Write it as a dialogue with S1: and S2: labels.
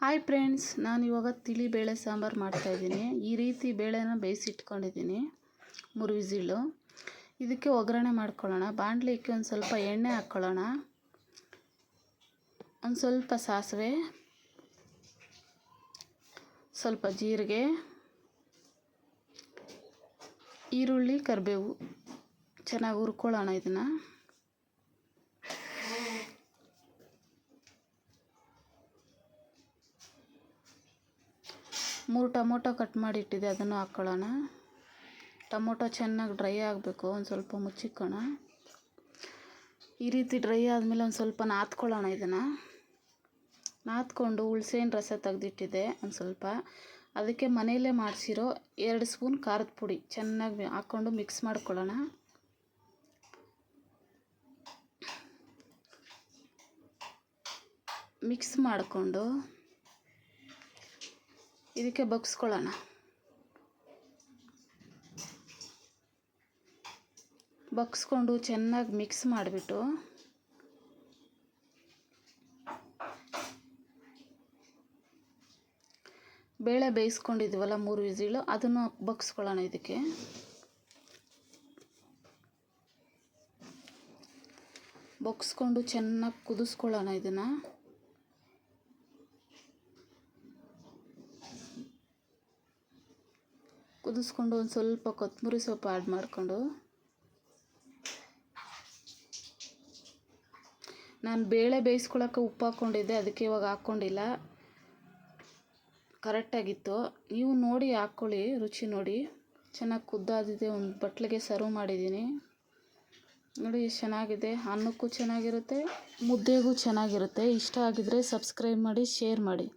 S1: Hi friends, ನಾನು ಇವಾಗ ತಿಳಿ ಬೇಳೆ ಸಾಂಬಾರು ಮಾಡ್ತಾಯಿದ್ದೀನಿ. ಈ ರೀತಿ ಬೇಳೆನ ಬೇಯಿಸಿಟ್ಕೊಂಡಿದ್ದೀನಿ 3 ವಿಸಿಲು. ಇದಕ್ಕೆ ಒಗ್ಗರಣೆ ಮಾಡ್ಕೊಳ್ಳೋಣ. ಬಾಣಲಿಗೆ ಒಂದು ಸ್ವಲ್ಪ ಎಣ್ಣೆ ಹಾಕ್ಕೊಳ್ಳೋಣ. ಒಂದು ಸ್ವಲ್ಪ ಸಾಸಿವೆ, ಸ್ವಲ್ಪ ಜೀರಿಗೆ, ಈರುಳ್ಳಿ, ಕರಿಬೇವು ಚೆನ್ನಾಗಿ ಹುರ್ಕೊಳ್ಳೋಣ. ಇದನ್ನು ಮೂರು ಟೊಮೊಟೊ ಕಟ್ ಮಾಡಿ ಇಟ್ಟಿದೆ, ಅದನ್ನು ಹಾಕ್ಕೊಳ್ಳೋಣ. ಟೊಮೊಟೊ ಚೆನ್ನಾಗಿ ಡ್ರೈ ಆಗಬೇಕು. ಒಂದು ಸ್ವಲ್ಪ ಮುಚ್ಚಿಕ್ಕೋಣ. ಈ ರೀತಿ ಡ್ರೈ ಆದಮೇಲೆ ಒಂದು ಸ್ವಲ್ಪ ನಾದ್ಕೊಳ್ಳೋಣ. ಇದನ್ನು ನಾದ್ಕೊಂಡು ಹುಳ್ಸೆಹಣ್ಣು ರಸ ತೆಗೆದಿಟ್ಟಿದೆ ಒಂದು ಸ್ವಲ್ಪ. ಅದಕ್ಕೆ ಮನೆಯಲ್ಲೇ ಮಾಡಿಸಿರೋ 2 ಸ್ಪೂನ್ ಖಾರದ ಪುಡಿ ಚೆನ್ನಾಗಿ ಹಾಕ್ಕೊಂಡು ಮಿಕ್ಸ್ ಮಾಡ್ಕೊಳ್ಳೋಣ. ಮಿಕ್ಸ್ ಮಾಡಿಕೊಂಡು ಇದಕ್ಕೆ ಬಗ್ಸ್ಕೊಳ್ಳೋಣ. ಬಗ್ಸ್ಕೊಂಡು ಚೆನ್ನಾಗಿ ಮಿಕ್ಸ್ ಮಾಡಿಬಿಟ್ಟು ಬೇಳೆ ಬೇಯಿಸ್ಕೊಂಡಿದ್ವಲ್ಲ 3 ವಿಸಿಲು, ಅದನ್ನು ಬಗ್ಸ್ಕೊಳ್ಳೋಣ. ಇದಕ್ಕೆ ಬಗ್ಸ್ಕೊಂಡು ಚೆನ್ನಾಗಿ ಕುದಿಸ್ಕೊಳ್ಳೋಣ. ಇದನ್ನು ಕುದಿಸ್ಕೊಂಡು ಒಂದು ಸ್ವಲ್ಪ ಕೊತ್ತಂಬರಿ ಸೊಪ್ಪು ಆ್ಯಡ್ ಮಾಡಿಕೊಂಡು, ನಾನು ಬೇಳೆ ಬೇಯಿಸ್ಕೊಳ್ಳೋಕೆ ಉಪ್ಪು ಹಾಕ್ಕೊಂಡಿದ್ದೆ, ಅದಕ್ಕೆ ಇವಾಗ ಹಾಕ್ಕೊಂಡಿಲ್ಲ. ಕರೆಕ್ಟಾಗಿತ್ತು. ನೀವು ನೋಡಿ ಹಾಕ್ಕೊಳ್ಳಿ, ರುಚಿ ನೋಡಿ. ಚೆನ್ನಾಗಿ ಕುದ್ದಾದಿದೆ. ಒಂದು ಬಟ್ಲಿಗೆ ಸರ್ವ್ ಮಾಡಿದ್ದೀನಿ. ನೋಡಿ ಎಷ್ಟು ಚೆನ್ನಾಗಿದೆ. ಅನ್ನಕ್ಕೂ ಚೆನ್ನಾಗಿರುತ್ತೆ, ಮುದ್ದೆಗೂ ಚೆನ್ನಾಗಿರುತ್ತೆ. ಇಷ್ಟ ಆಗಿದರೆ ಸಬ್ಸ್ಕ್ರೈಬ್ ಮಾಡಿ, ಶೇರ್ ಮಾಡಿ.